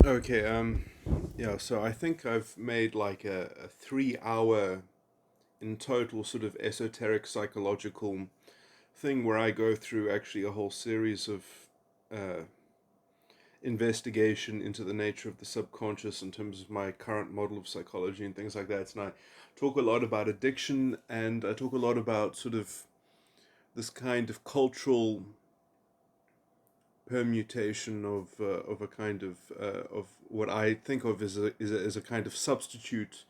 Okay, yeah, so I think I've made like a 3 hour in total sort of esoteric psychological thing where I go through actually a whole series of uh, investigation into the nature of the subconscious in terms of my current model of psychology and things like that. And I talk a lot about addiction, and I talk a lot about sort of this kind of cultural permutation of a kind of what I think of as a kind of substitute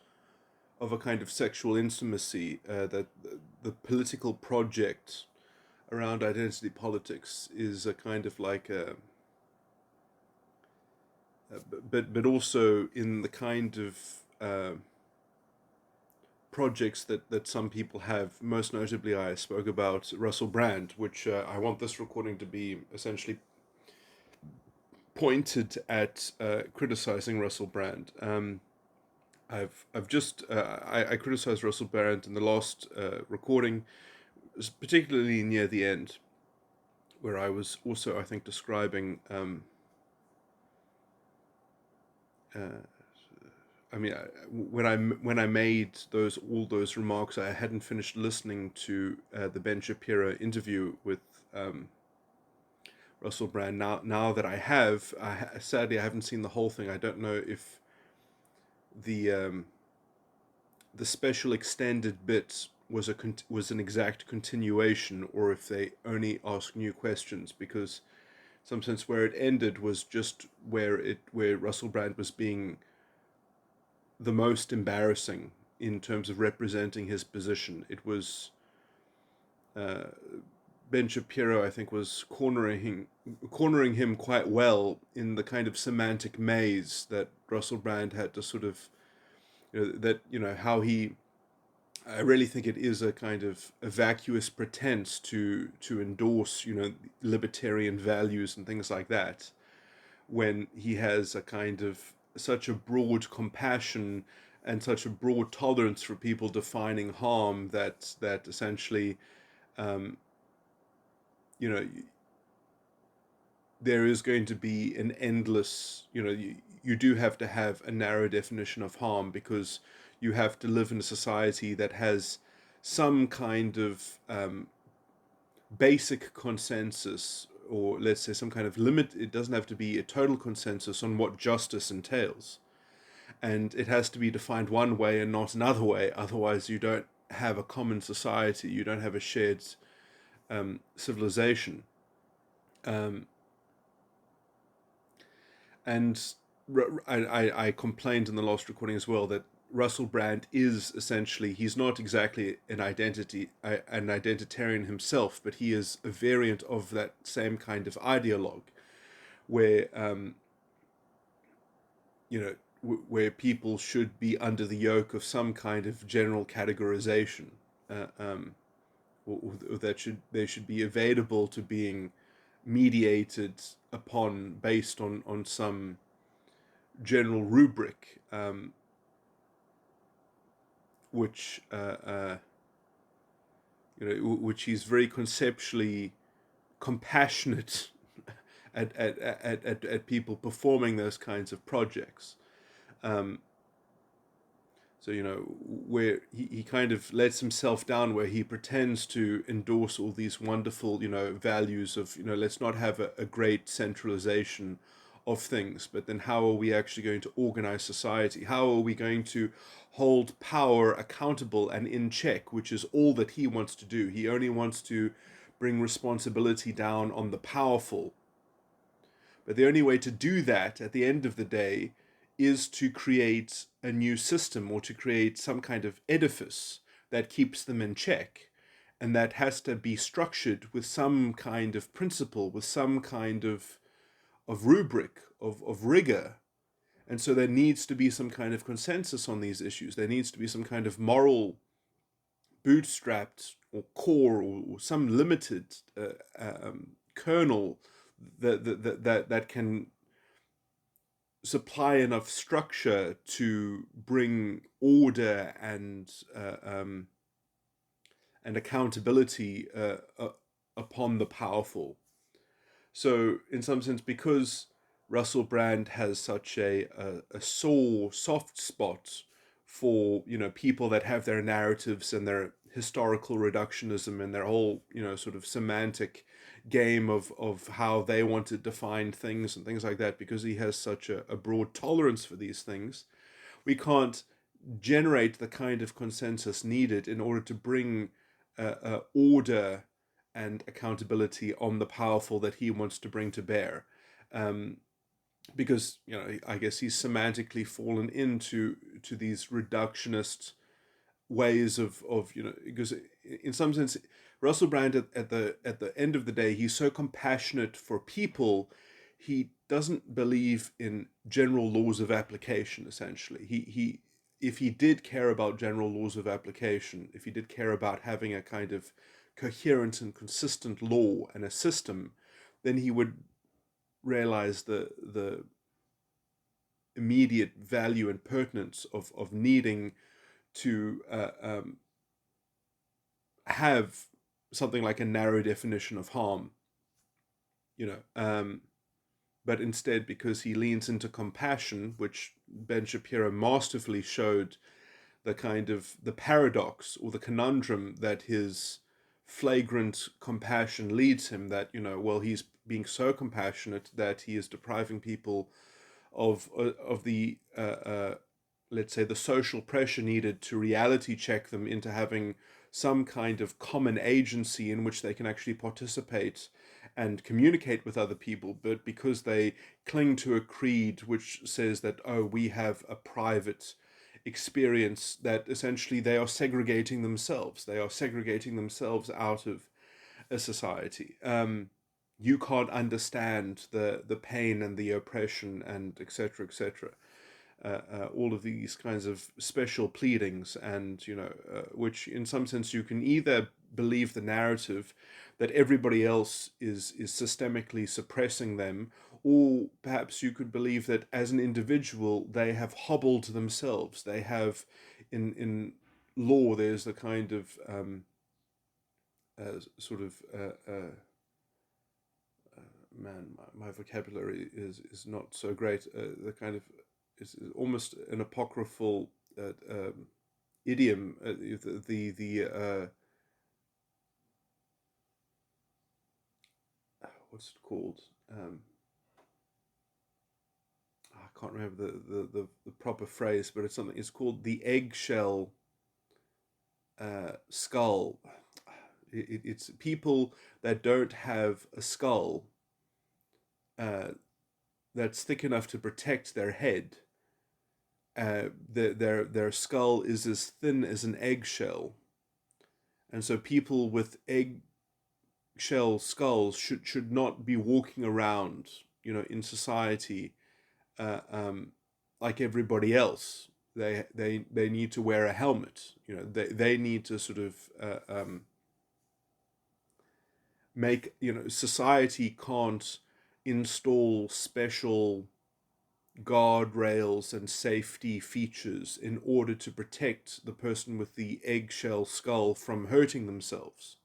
of a kind of sexual intimacy, that the political project around identity politics is a kind of like but also in the kind of projects that some people have. Most notably, I spoke about Russell Brand, which I want this recording to be essentially pointed at criticizing Russell Brand. I've just I criticized Russell Brand in the last recording, particularly near the end, where I was also, I think, describing. Uh, I mean, when I made all those remarks, I hadn't finished listening to the Ben Shapiro interview with um, Russell Brand. Now that I have, sadly I haven't seen the whole thing. I don't know if the um, the special extended bit was an exact continuation, or if they only ask new questions, because some sense where it ended was just where Russell Brand was being the most embarrassing in terms of representing his position. It was uh, Ben Shapiro, I think, was cornering him quite well in the kind of semantic maze that Russell Brand had to sort of, that how he. I really think it is a kind of a vacuous pretense to endorse libertarian values and things like that, when he has a kind of such a broad compassion and such a broad tolerance for people defining harm, that essentially, um, you know there is going to be an endless, you do have to have a narrow definition of harm, because you have to live in a society that has some kind of basic consensus, or let's say some kind of limit. It doesn't have to be a total consensus on what justice entails, and it has to be defined one way and not another way. Otherwise, you don't have a common society. You don't have a shared civilization. Um, and I complained in the last recording as well that Russell Brand is essentially, he's not exactly an identitarian himself, but he is a variant of that same kind of ideologue, where where people should be under the yoke of some kind of general categorization, uh, um, or that they should be available to being mediated upon, based on some general rubric, which which he's very conceptually compassionate at people performing those kinds of projects. Um, so where he kind of lets himself down, where he pretends to endorse all these wonderful values of, let's not have a great centralization of things, but then how are we actually going to organize society? How are we going to hold power accountable and in check, which is all that he wants to do. He only wants to bring responsibility down on the powerful, but the only way to do that at the end of the day is to create a new system, or to create some kind of edifice that keeps them in check. And that has to be structured with some kind of principle, with some kind of rubric, of rigor. And so there needs to be some kind of consensus on these issues. There needs to be some kind of moral bootstrapped or core, or some limited kernel that can supply enough structure to bring order and accountability upon the powerful. So, in some sense, because Russell Brand has such a sore soft spot for, people that have their narratives and their historical reductionism and their whole, sort of semantic game of how they want to define things and things like that, because he has such a broad tolerance for these things. We can't generate the kind of consensus needed in order to bring order and accountability on the powerful that he wants to bring to bear. Um, because, I guess he's semantically fallen into these reductionist ways of, because in some sense, Russell Brand at the end of the day, he's so compassionate for people. He doesn't believe in general laws of application. Essentially, he if he did care about general laws of application, if he did care about having a kind of coherent and consistent law and a system, then he would realize the immediate value and pertinence of needing to have something like a narrow definition of harm, you know. But instead, because he leans into compassion, which Ben Shapiro masterfully showed the paradox or the conundrum that his flagrant compassion leads him, that, well, he's being so compassionate that he is depriving people of the let's say the social pressure needed to reality check them into having some kind of common agency in which they can actually participate and communicate with other people. But because they cling to a creed which says that, oh, we have a private experience, that essentially they are segregating themselves. They are segregating themselves out of a society. You can't understand the pain and the oppression and etc. etc. All of these kinds of special pleadings, and which in some sense you can either believe the narrative that everybody else is systemically suppressing them, or perhaps you could believe that as an individual they have hobbled themselves. They have in law there's the kind of sort of man, my vocabulary is not so great. The kind of is almost an apocryphal idiom. The what's it called? I can't remember the proper phrase, but it's something. It's called the eggshell skull. It's people that don't have a skull uh, that's thick enough to protect their head. Their skull is as thin as an eggshell, and so people with eggshell skulls should not be walking around, in society, uh, um, like everybody else. They need to wear a helmet. They need to sort of make, society can't install special guardrails and safety features in order to protect the person with the eggshell skull from hurting themselves.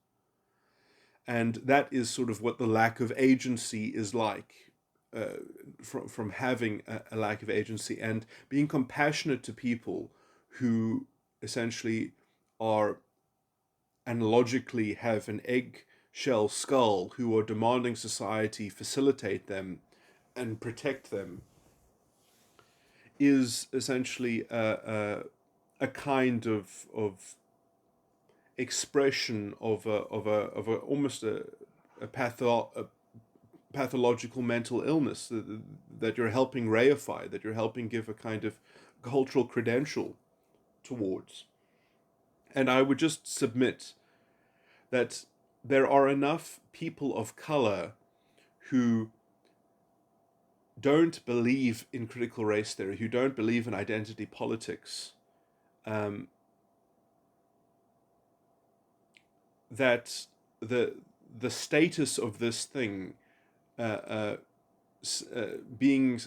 And that is sort of what the lack of agency is like, from having a lack of agency, and being compassionate to people who essentially are analogically have an eggshell skull, who are demanding society facilitate them and protect them, is essentially a kind of expression of a almost a pathological mental illness that you're helping reify, that you're helping give a kind of cultural credential towards. And I would just submit that there are enough people of color who don't believe in critical race theory, who don't believe in identity politics, um, that the status of this thing, uh, uh, being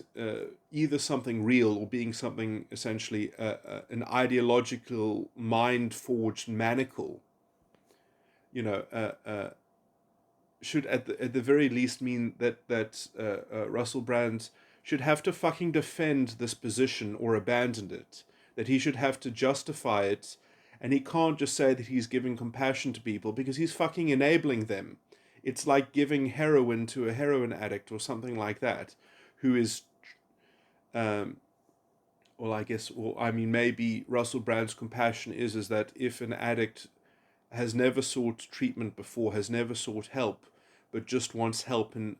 either something real or being something essentially an ideological mind forged manacle, you know, should at the very least mean that Russell Brand should have to fucking defend this position or abandon it, that he should have to justify it, and he can't just say that he's giving compassion to people because he's fucking enabling them. It's like giving heroin to a heroin addict or something like that, who is, um, well, I guess, well, I mean, maybe Russell Brand's compassion is that if an addict has never sought treatment before, has never sought help, but just wants help in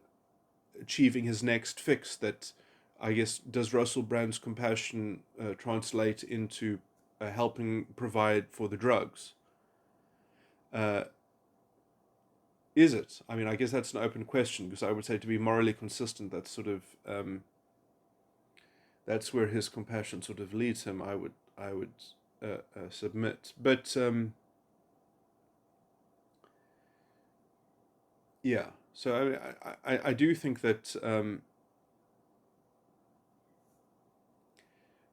achieving his next fix, that I guess does Russell Brand's compassion translate into helping provide for the drugs? Uh, is it? I mean, I guess that's an open question, because I would say to be morally consistent, that's sort of that's where his compassion sort of leads him. I would submit, but yeah. So I do think that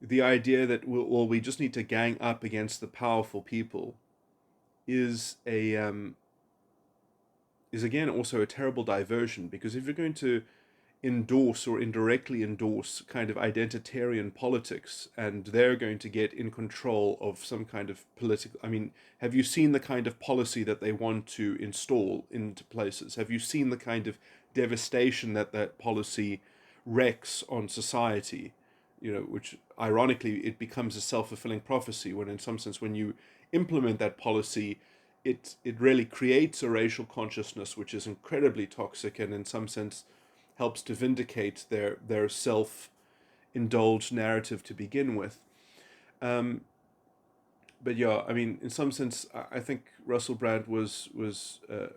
the idea that we just need to gang up against the powerful people is a is again also a terrible diversion, because if you're going to endorse or indirectly endorse kind of identitarian politics, and they're going to get in control of some kind of political, I mean, have you seen the kind of policy that they want to install into places? Have you seen the kind of devastation that that policy wreaks on society? You know, which ironically it becomes a self-fulfilling prophecy, when in some sense when you implement that policy, it really creates a racial consciousness which is incredibly toxic, and in some sense helps to vindicate their self-indulged narrative to begin with. Um, but yeah, I mean, in some sense, I think Russell Brand was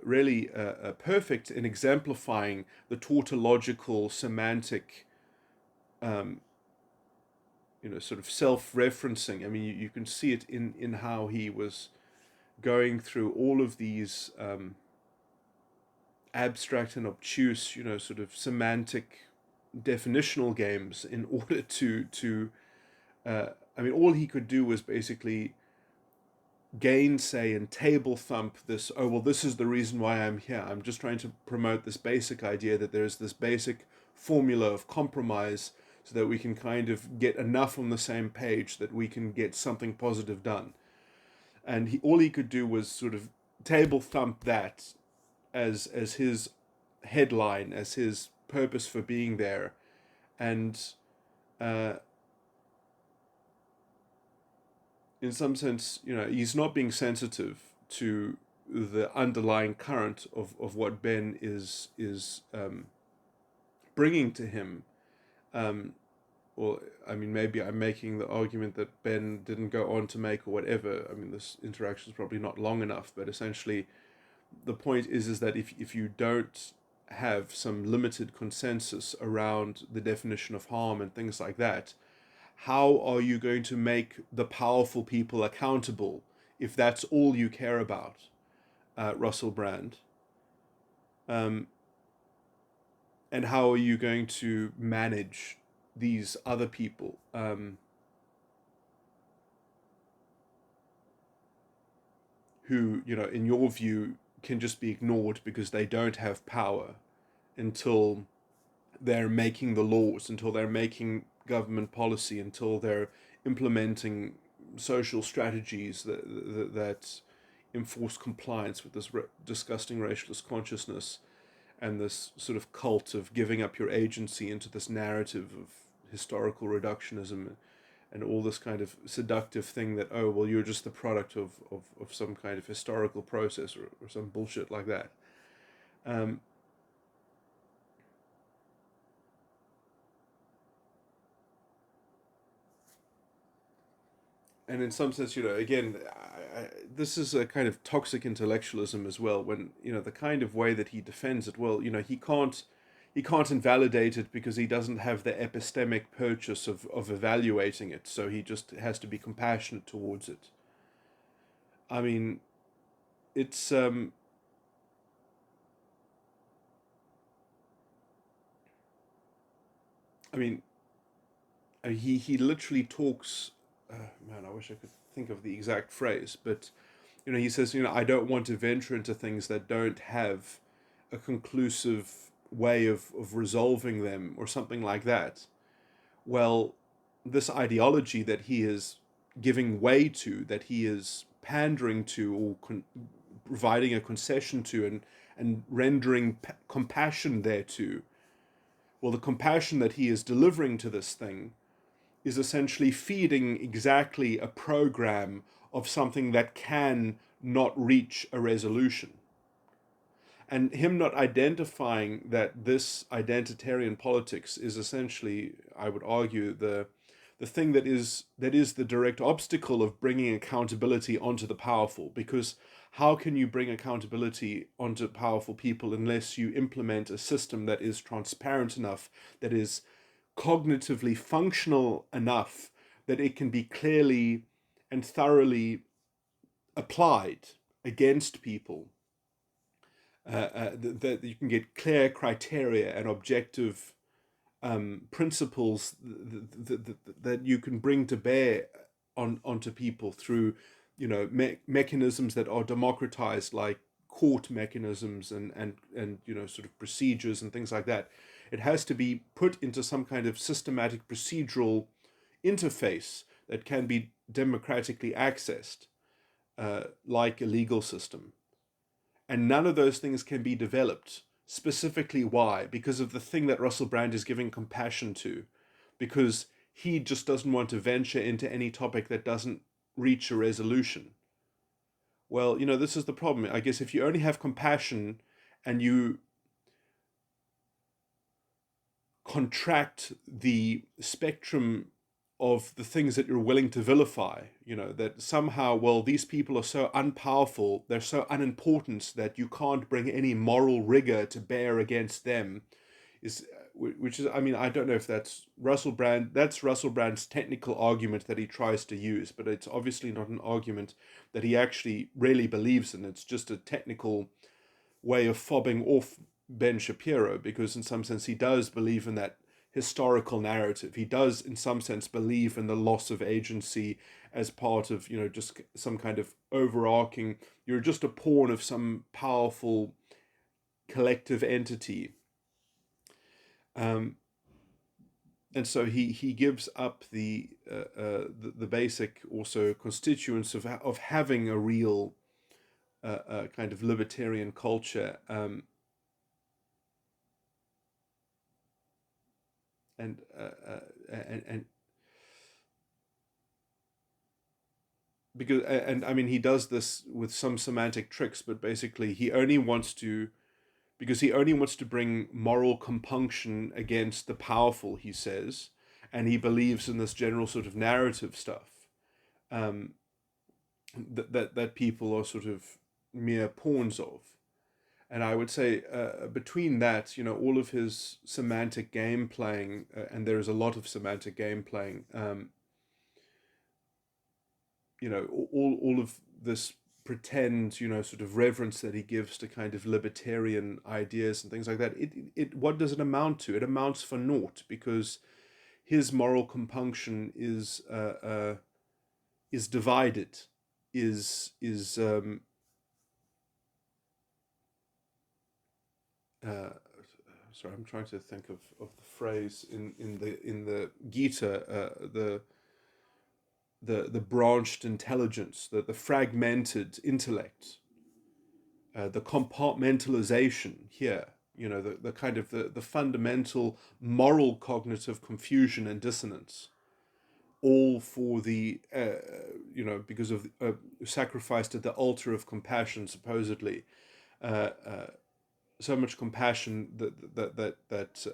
really perfect in exemplifying the tautological, semantic, um, sort of self-referencing. I mean, you can see it in how he was going through all of these abstract and obtuse, sort of semantic definitional games in order to I mean, all he could do was basically gainsay and table thump this. Oh well, this is the reason why I'm here. I'm just trying to promote this basic idea that there's this basic formula of compromise, so that we can kind of get enough on the same page that we can get something positive done. And all he could do was sort of table thump that as his headline, as his purpose for being there, and uh, in some sense, he's not being sensitive to the underlying current of what Ben is bringing to him. Um, or I mean, maybe I'm making the argument that Ben didn't go on to make, or whatever. I mean, this interaction is probably not long enough, but essentially, the point is that if you don't have some limited consensus around the definition of harm and things like that, how are you going to make the powerful people accountable if that's all you care about, Russell Brand? Um, and how are you going to manage these other people? Who, in your view, can just be ignored because they don't have power until they're making the laws, until they're making government policy, until they're implementing social strategies that enforce compliance with this disgusting racialist consciousness, and this sort of cult of giving up your agency into this narrative of historical reductionism, and all this kind of seductive thing that, oh well, you're just the product of some kind of historical process, or some bullshit like that. um, and in some sense, again, this is a kind of toxic intellectualism as well. When the kind of way that he defends it, well, he can't invalidate it because he doesn't have the epistemic purchase of evaluating it. So he just has to be compassionate towards it. I mean, it's I mean, he literally talks. Man, I wish I could think of the exact phrase, but he says, I don't want to venture into things that don't have a conclusive way of resolving them or something like that. Well, this ideology that he is giving way to, that he is pandering to, or providing a concession to, and rendering compassion thereto, well, the compassion that he is delivering to this thing is essentially feeding exactly a program of something that can not reach a resolution. And him not identifying that this identitarian politics is essentially, I would argue, the thing that is the direct obstacle of bringing accountability onto the powerful. Because how can you bring accountability onto powerful people unless you implement a system that is transparent enough, that is cognitively functional enough, that it can be clearly and thoroughly applied against people, that you can get clear criteria and objective principles that you can bring to bear onto people through, mechanisms that are democratized, like court mechanisms and sort of procedures and things like that. It has to be put into some kind of systematic procedural interface that can be democratically accessed, like a legal system. And none of those things can be developed. Specifically, why? Because of the thing that Russell Brand is giving compassion to. Because he just doesn't want to venture into any topic that doesn't reach a resolution. Well, this is the problem. I guess if you only have compassion and you contract the spectrum of the things that you're willing to vilify, that somehow, well, these people are so unpowerful, they're so unimportant that you can't bring any moral rigor to bear against them, which is, I mean, I don't know if that's Russell Brand's technical argument that he tries to use, but it's obviously not an argument that he actually really believes in. It's just a technical way of fobbing off Ben Shapiro, because in some sense he does believe in that historical narrative. He does, in some sense, believe in the loss of agency as part of, just some kind of overarching, you're just a pawn of some powerful collective entity. And so he gives up the basic also constituents of having a real kind of libertarian culture. And because, and I mean, he does this with some semantic tricks, but basically he only wants to bring moral compunction against the powerful, he says, and he believes in this general sort of narrative stuff, that people are sort of mere pawns of. And I would say, between that, all of his semantic game playing, and there is a lot of semantic game playing, all of this pretend, sort of reverence that he gives to kind of libertarian ideas and things like that. What does it amount to? It amounts for naught, because his moral compunction is divided, is sorry, I'm trying to think of the phrase in the Gita, the branched intelligence, the fragmented intellect, the compartmentalization here, the kind of the fundamental moral cognitive confusion and dissonance, all for the because of sacrificed at the altar of compassion, supposedly. So much compassion that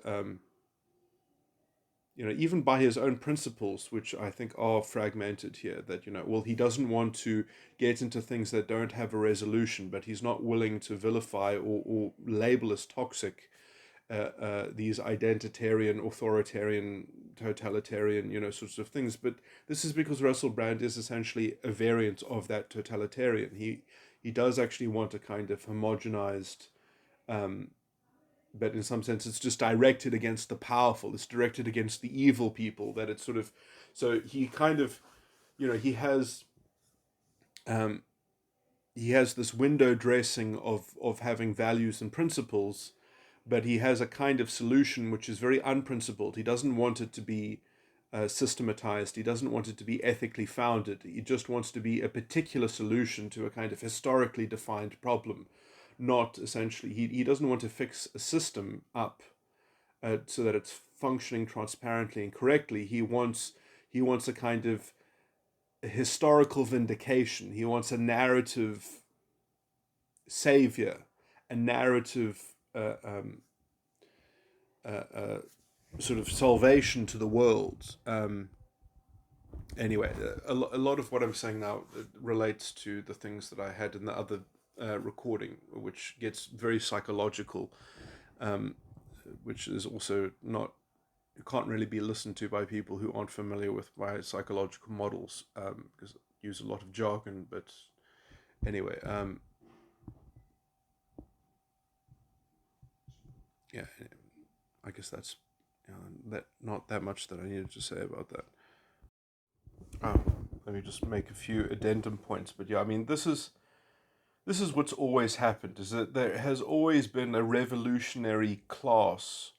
even by his own principles, which I think are fragmented here, that, well, he doesn't want to get into things that don't have a resolution, but he's not willing to vilify or label as toxic these identitarian, authoritarian, totalitarian, sorts of things. But this is because Russell Brand is essentially a variant of that totalitarian. He does actually want a kind of homogenized, but in some sense it's just directed against the powerful, it's directed against the evil people, that it's sort of, so he kind of, he has this window dressing of having values and principles, but he has a kind of solution which is very unprincipled. He doesn't want it to be systematized. He doesn't want it to be ethically founded. He just wants to be a particular solution to a kind of historically defined problem, not essentially. He doesn't want to fix a system up so that it's functioning transparently and correctly. He wants a kind of historical vindication. He wants a narrative savior, a narrative sort of salvation to the world. Anyway, a lot of what I'm saying now relates to the things that I had in the other recording, which gets very psychological, which is also not, it can't really be listened to by people who aren't familiar with my psychological models, because I use a lot of jargon. But anyway, yeah, I guess that's that not that much that I needed to say about that. Let me just make a few addendum points. But yeah, I mean, this is what's always happened, is that there has always been a revolutionary class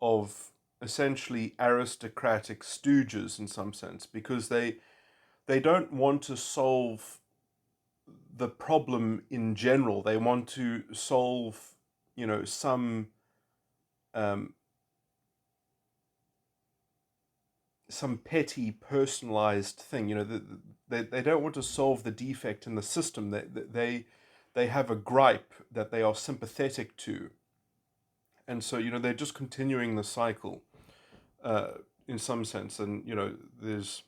of essentially aristocratic stooges in some sense, because they don't want to solve the problem in general. They want to solve, um, some petty personalized thing. They don't want to solve the defect in the system. They have a gripe that they are sympathetic to, and so they're just continuing the cycle in some sense. And there's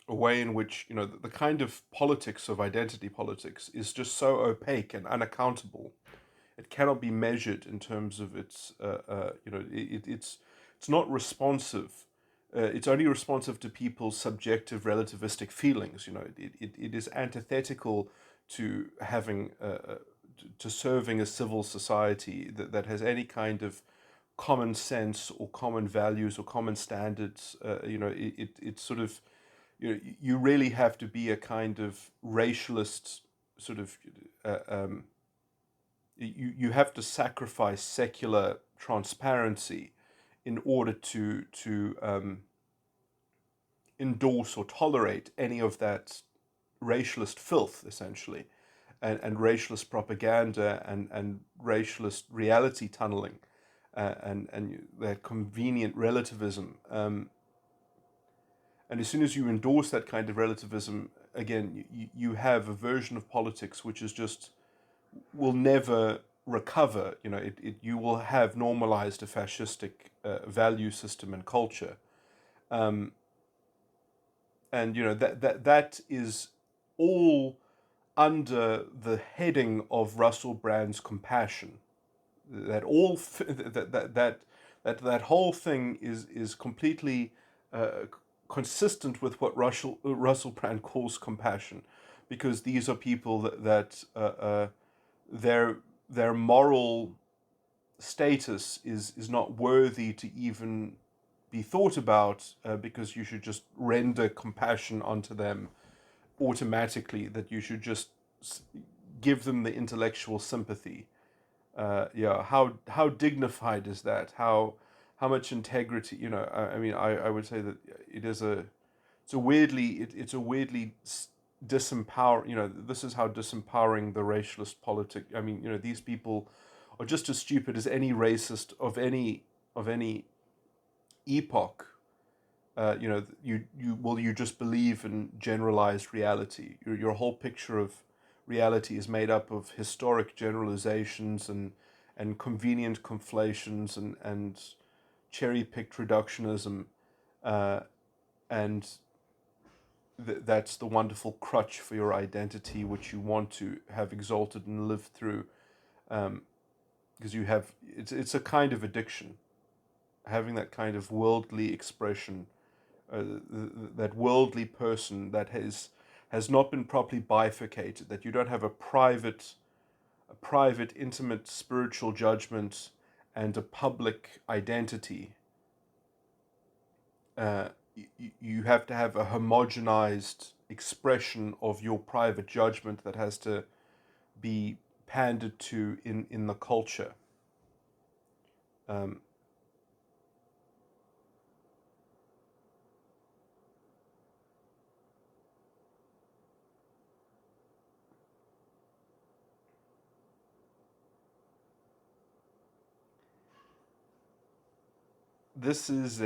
a way in which the kind of politics of identity politics is just so opaque and unaccountable. It cannot be measured in terms of its it's not responsive. It's only responsive to people's subjective relativistic feelings. It is antithetical to having to serving a civil society that has any kind of common sense or common values or common standards. It's sort of, you really have to be a kind of racialist sort of you have to sacrifice secular transparency in order to endorse or tolerate any of that racialist filth, essentially, and racialist propaganda and racialist reality tunneling, and that convenient relativism. And as soon as you endorse that kind of relativism, again, you have a version of politics which is just will never recover. You will have normalized a fascistic value system and culture, and that is all under the heading of Russell Brand's compassion. That all that whole thing is completely consistent with what Russell Brand calls compassion, because these are people that their moral status is not worthy to even be thought about, because you should just render compassion onto them automatically, that you should just give them the intellectual sympathy. How dignified is that? How much integrity? I mean, I would say that it's a weirdly disempower. This is how disempowering the racialist politic. I mean, these people are just as stupid as any racist of any epoch. You just believe in generalized reality. Your whole picture of reality is made up of historic generalizations and convenient conflations and cherry-picked reductionism, and that's the wonderful crutch for your identity, which you want to have exalted and live through, because it's a kind of addiction, having that kind of worldly expression, that worldly person that has not been properly bifurcated, that you don't have a private, intimate spiritual judgment and a public identity. You have to have a homogenized expression of your private judgment that has to be pandered to in the culture. Um, this is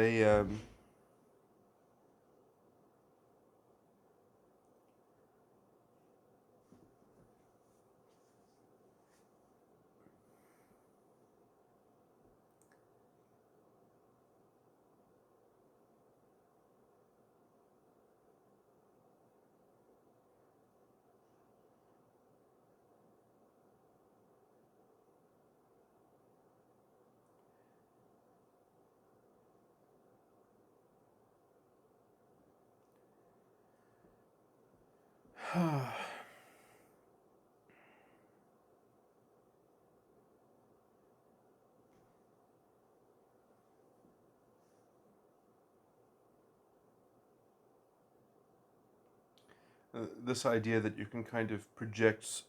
this idea that you can kind of project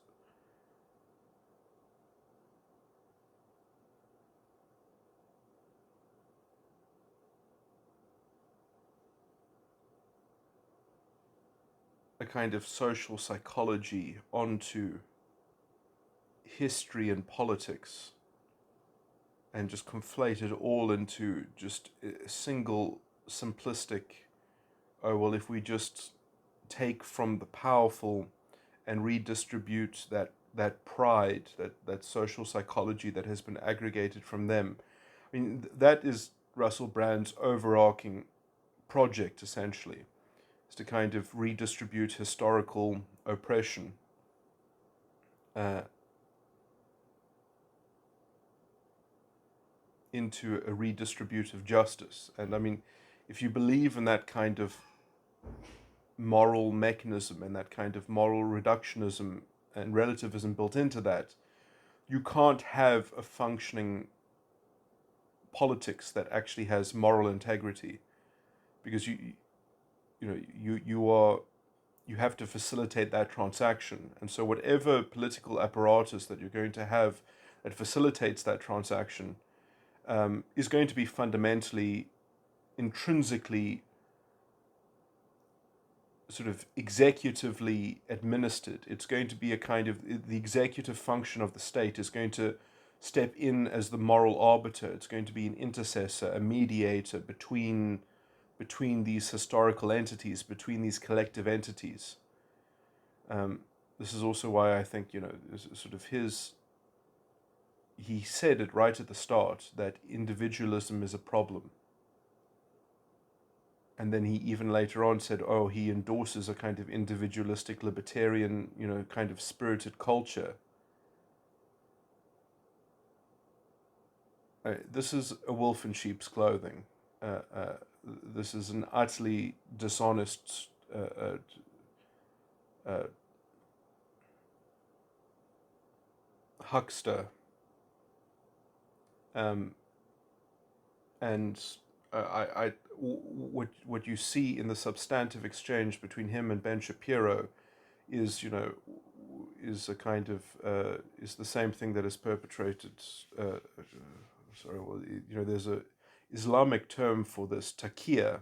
a kind of social psychology onto history and politics and just conflate it all into just a single simplistic, oh, well, if we just take from the powerful and redistribute that pride, that social psychology that has been aggregated from them. I mean, that is Russell Brand's overarching project, essentially, is to kind of redistribute historical oppression uh, into a redistributive justice. And I mean, if you believe in that kind of moral mechanism and that kind of moral reductionism and relativism built into that, you can't have a functioning politics that actually has moral integrity, because you have to facilitate that transaction. And so whatever political apparatus that you're going to have that facilitates that transaction is going to be fundamentally, intrinsically, sort of executively administered. It's going to be a kind of, the executive function of the state is going to step in as the moral arbiter. It's going to be an intercessor, a mediator between these historical entities, between these collective entities. This is also why I think, sort of he said it right at the start that individualism is a problem. And then he even later on said, oh, he endorses a kind of individualistic, libertarian, kind of spirited culture. This is a wolf in sheep's clothing. This is an utterly dishonest uh, huckster. Um, and what you see in the substantive exchange between him and Ben Shapiro is is a kind of is the same thing that is perpetrated. Sorry, well, there's a Islamic term for this, taqiyya.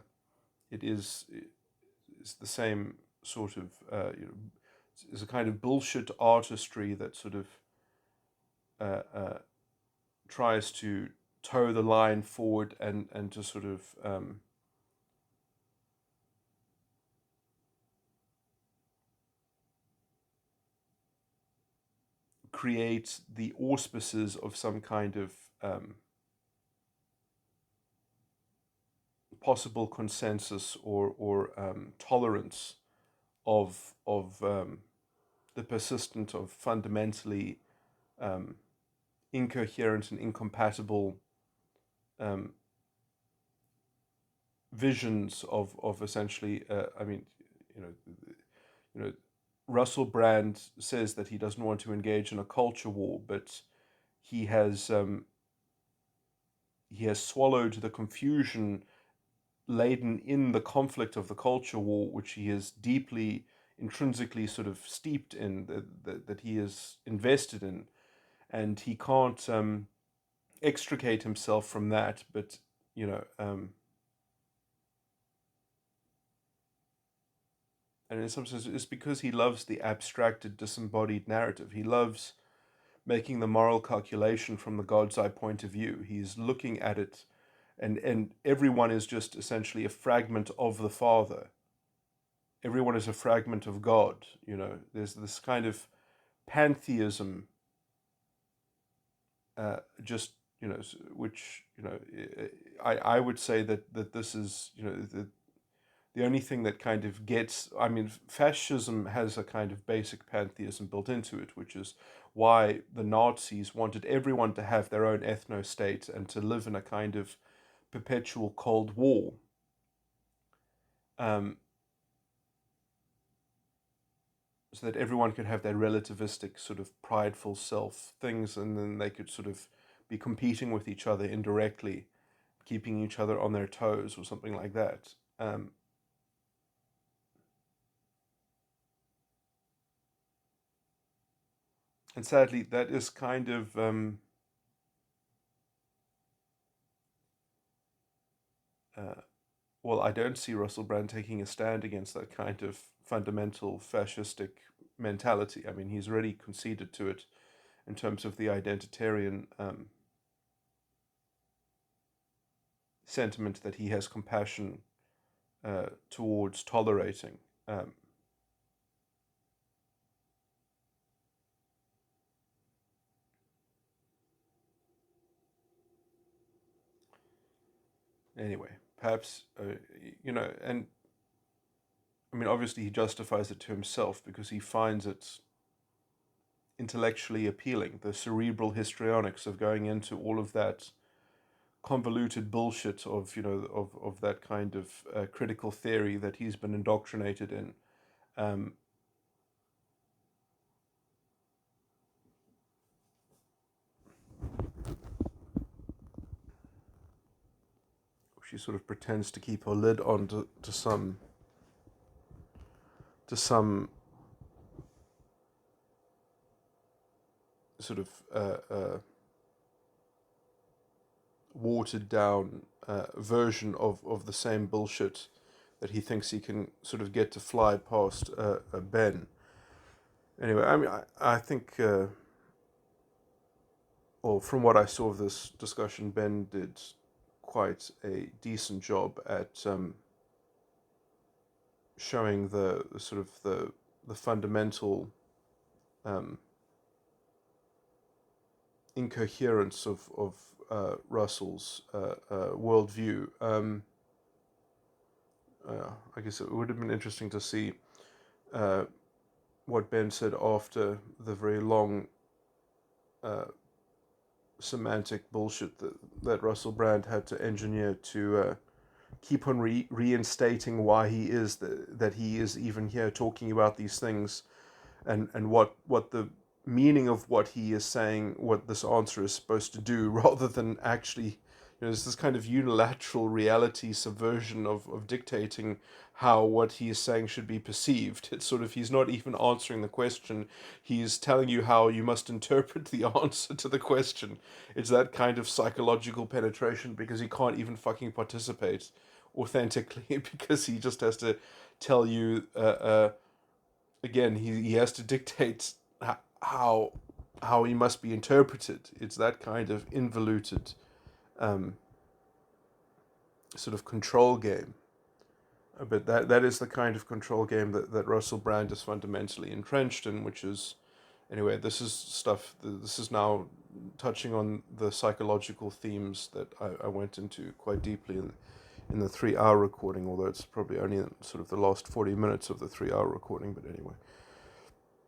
It is the same sort of is a kind of bullshit artistry that sort of uh, uh, tries to toe the line forward and to sort of create the auspices of some kind of possible consensus or tolerance of the persistent of fundamentally incoherent and incompatible um, visions of essentially. I mean, you know, you know, Russell Brand says that he doesn't want to engage in a culture war, but he has um, he has swallowed the confusion laden in the conflict of the culture war, which he is deeply intrinsically sort of steeped in, that he is invested in, and he can't extricate himself from that, but you know, and in some sense, it's because he loves the abstracted, disembodied narrative. He loves making the moral calculation from the God's eye point of view. He's looking at it, and everyone is just essentially a fragment of the Father. Everyone is a fragment of God. You know, there's this kind of pantheism, just which I would say that this is the only thing that kind of gets. I mean, fascism has a kind of basic pantheism built into it, which is why the Nazis wanted everyone to have their own ethno state and to live in a kind of perpetual Cold War. Um, so that everyone could have their relativistic sort of prideful self things, and then they could sort of be competing with each other indirectly, keeping each other on their toes or something like that. And sadly, that is kind of uh, well, I don't see Russell Brand taking a stand against that kind of fundamental fascistic mentality. I mean, he's already conceded to it in terms of the identitarian sentiment that he has compassion towards tolerating. Anyway, perhaps, and I mean, obviously he justifies it to himself because he finds it intellectually appealing. The cerebral histrionics of going into all of that convoluted bullshit of of that kind of critical theory that he's been indoctrinated in. Um, she sort of pretends to keep her lid on to some sort of watered down version of the same bullshit that he thinks he can sort of get to fly past Ben. Anyway, I mean, I think, well, from what I saw of this discussion, Ben did quite a decent job at showing the sort of the fundamental um, incoherence of Russell's worldview. I guess it would have been interesting to see uh, what Ben said after the very long uh, semantic bullshit that Russell Brand had to engineer to keep on reinstating why he is that he is even here talking about these things, and what the meaning of what he is saying, what this answer is supposed to do, rather than actually, there's this kind of unilateral reality subversion of dictating how what he is saying should be perceived. It's sort of, he's not even answering the question, he's telling you how you must interpret the answer to the question. It's that kind of psychological penetration because he can't even fucking participate authentically because he just has to tell you again, he has to dictate how how he must be interpreted. It's that kind of involuted um, sort of control game. But that is the kind of control game that Russell Brand is fundamentally entrenched in, which is, anyway, this is stuff, this is now touching on the psychological themes that I went into quite deeply in the 3 hour recording, although it's probably only in sort of the last 40 minutes of the 3 hour recording, but anyway.